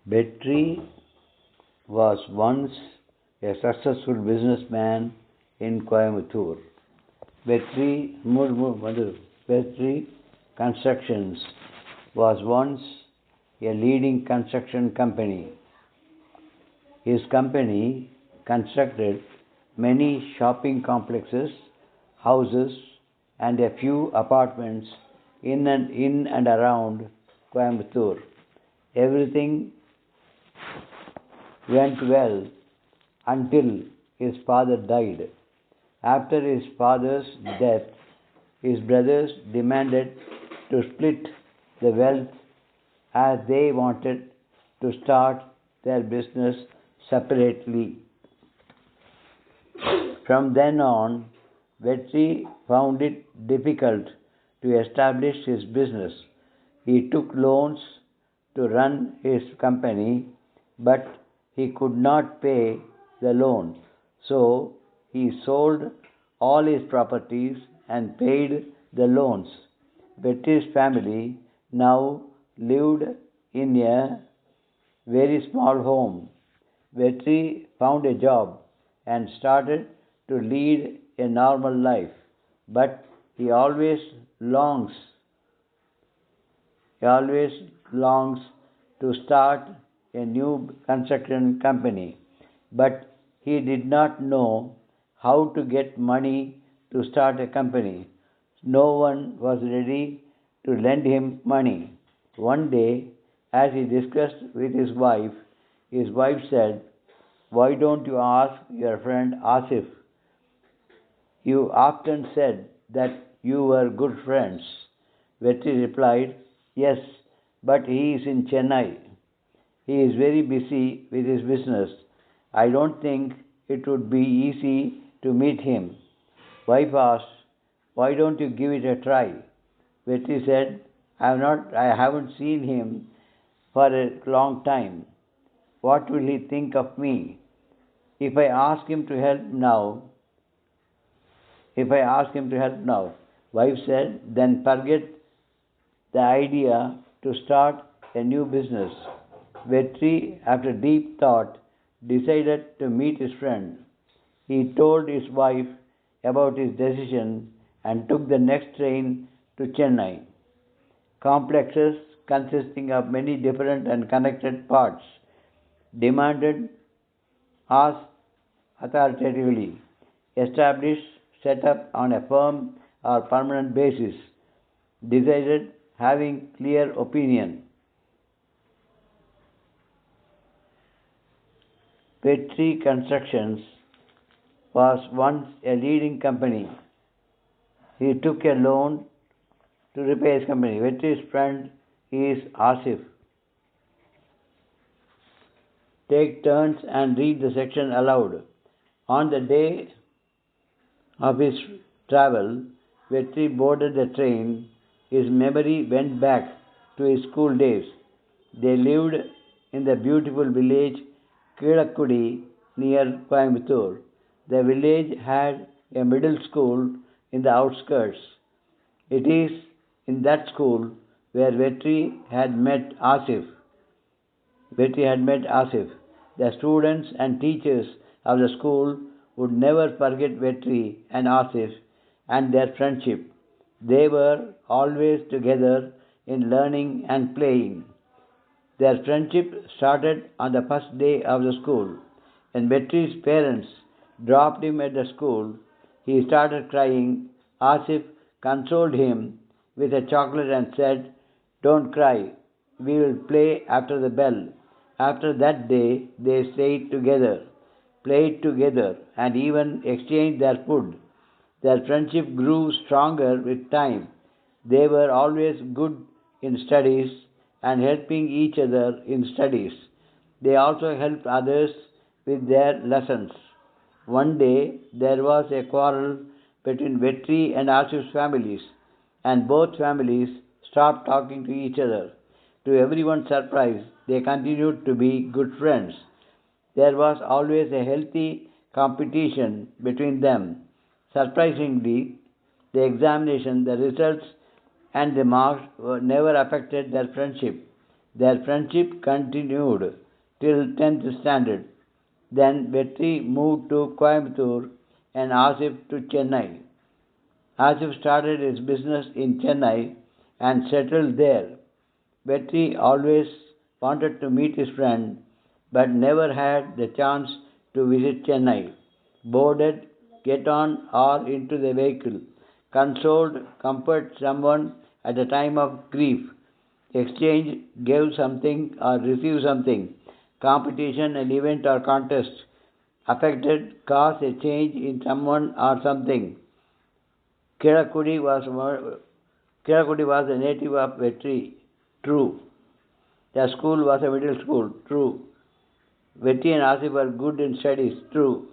Betri was once a successful businessman in Coimbatore. Betri Constructions was once a leading construction company. His company constructed many shopping complexes, houses, and a few apartments in and around Coimbatore. Everything went well until his father died. After his father's death, his brothers demanded to split the wealth as they wanted to start their business separately. From then on, Vetri found it difficult to establish his business. He took loans to run his company, but he could not pay the loan, so he sold all his properties and paid the loans. Betty's family now lived in a very small home. Betty found a job and started to lead a normal life, but he always longs to start a new construction company, but he did not know how to get money to start a company. No one was ready to lend him money. One day, as he discussed with his wife said, "Why don't you ask your friend Asif? You often said that you were good friends." Vetri replied, "Yes, but he is in Chennai. He is very busy with his business. I don't think it would be easy to meet him." Wife asked, "Why don't you give it a try?" Vetri said, I haven't seen him for a long time. What will he think of me? If I ask him to help now, Wife said, then forget the idea to start a new business. Vetri, after deep thought, decided to meet his friend. He told his wife about his decision and took the next train to Chennai. Complexes consisting of many different and connected parts demanded us authoritatively established, set up on a firm or permanent basis, decided having clear opinion. Petri Constructions was once a leading company. He took a loan to repay his company. Vetri's friend is Asif. Take turns and read the section aloud. On the day of his travel, Vetri boarded the train. His memory went back to his school days. They lived in the beautiful village Kilakudi near Coimbatore. The village had a middle school in the outskirts. It is in that school where Vetri had met Asif. The students and teachers of the school would never forget Vetri and Asif and their friendship. They were always together in learning and playing. Their friendship started on the first day of the school. When Vetri's parents dropped him at the school, he started crying. Asif consoled him with a chocolate and said, "Don't cry, we will play after the bell." After that day, they stayed together, played together, and even exchanged their food. Their friendship grew stronger with time. They were always good in studies and helping each other in studies. They also helped others with their lessons. One day, there was a quarrel between Vetri and Asif's families, and both families stopped talking to each other. To everyone's surprise, they continued to be good friends. There was always a healthy competition between them. Surprisingly, the examination, the results, and the marks never affected their friendship. Their friendship continued till 10th standard. Then Vetri moved to Coimbatore and Asif to Chennai. Asif started his business in Chennai and settled there. Vetri always wanted to meet his friend but never had the chance to visit Chennai. Boarded, get on or into the vehicle, consoled, comfort someone at a time of grief, exchange, give something or receive something, competition, an event or contest, affected, cause a change in someone or something. Kirakudi was a native of Vetri. True. The school was a middle school. True. Vetri and Asif were good in studies. True.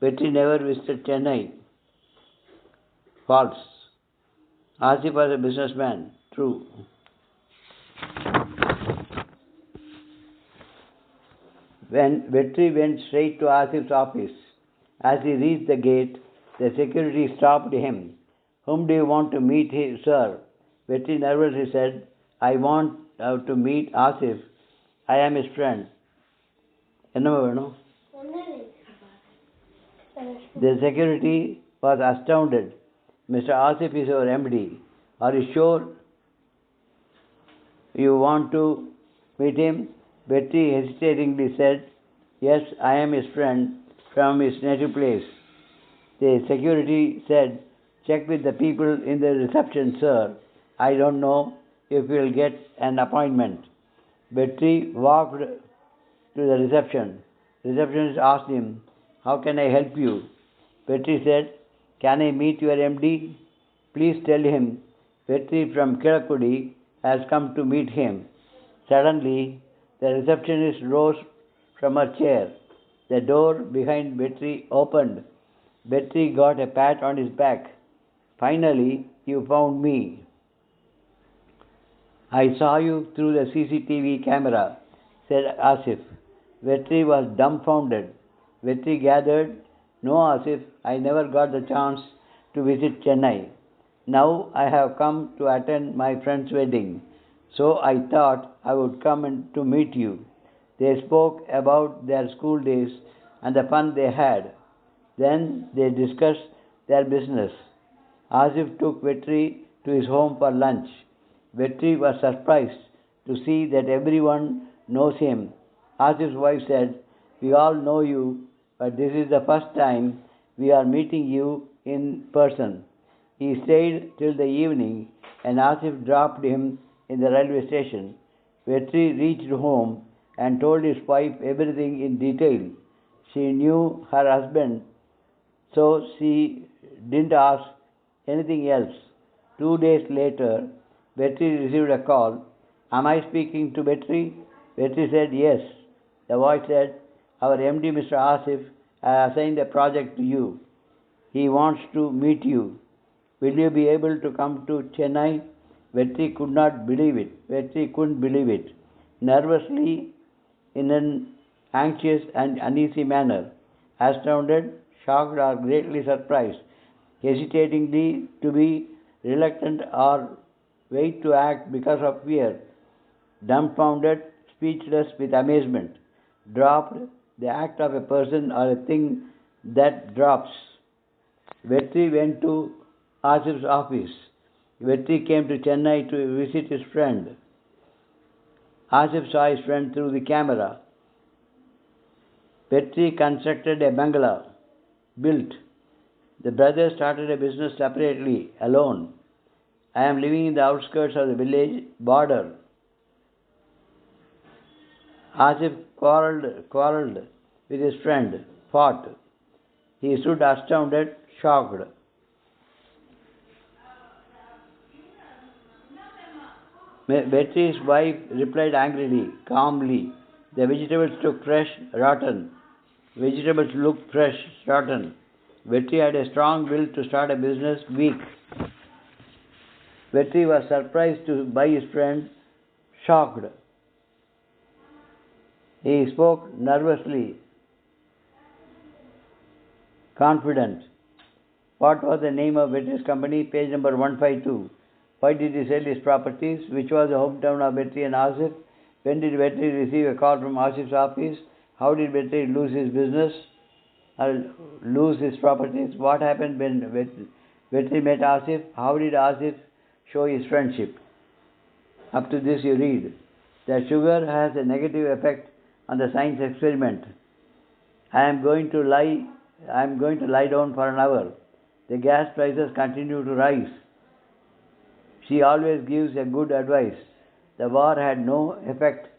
Vetri never visited Chennai. False. Asif was a businessman. True. When Vetri went straight to Asif's office, as he reached the gate, the security stopped him. Whom do you want to meet, sir? Vetri nervously said, I want to meet Asif. I am his friend. The security was astounded. Mr. Asif is your MD. Are you sure you want to meet him? Betty hesitatingly said, Yes, I am his friend from his native place. The security said, Check with the people in the reception, sir. I don't know if you'll get an appointment. Betty walked to the reception. The receptionist asked him, How can I help you? Betty said, Can I meet your MD? Please tell him Betty from Kirakudi has come to meet him. Suddenly, the receptionist rose from her chair. The door behind Betty opened. Betty got a pat on his back. Finally, you found me. I saw you through the CCTV camera, said Asif. Vetri was dumbfounded. Vetri gathered, No, Asif, I never got the chance to visit Chennai. Now I have come to attend my friend's wedding, so I thought I would come to meet you. They spoke about their school days and the fun they had. Then they discussed their business. Asif took Vetri to his home for lunch. Vetri was surprised to see that everyone knows him. Asif's wife said, We all know you, but this is the first time we are meeting you in person. He stayed till the evening, and Asif dropped him in the railway station. Vetri reached home and told his wife everything in detail. She knew her husband, so she didn't ask anything else. 2 days later, Vetri received a call. Am I speaking to Vetri? Vetri said yes. The voice said, Our MD, Mr. Asif, has assigned a project to you. He wants to meet you. Will you be able to come to Chennai? Vetri could not believe it. Vetri couldn't believe it. Nervously, in an anxious and uneasy manner, astounded, shocked, or greatly surprised, hesitatingly to be reluctant or wait to act because of fear, dumbfounded, speechless with amazement, dropped, the act of a person or a thing that drops. Vetri went to Asif's office. Vetri came to Chennai to visit his friend. Asif saw his friend through the camera. Vetri constructed a bungalow, built. The brothers started a business separately, alone. I am living in the outskirts of the village border. Asif quarreled with his friend, fought. He stood astounded, shocked. Vetri's wife replied angrily, calmly. The vegetables looked fresh, rotten. Vegetables looked fresh, rotten. Vetri had a strong will to start a business, weak. Vetri was surprised by his friend, shocked. He spoke nervously, confident. What was the name of Vetri's company? Page number 152. Why did he sell his properties? Which was the hometown of Vetri and Asif? When did Vetri receive a call from Asif's office? How did Vetri lose his business or lose his properties? What happened when Vetri met Asif? How did Asif show his friendship? Up to this you read that sugar has a negative effect on the science experiment. I am going to lie down for an hour. The gas prices continue to rise. She always gives a good advice. The war had no effect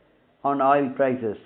on oil prices.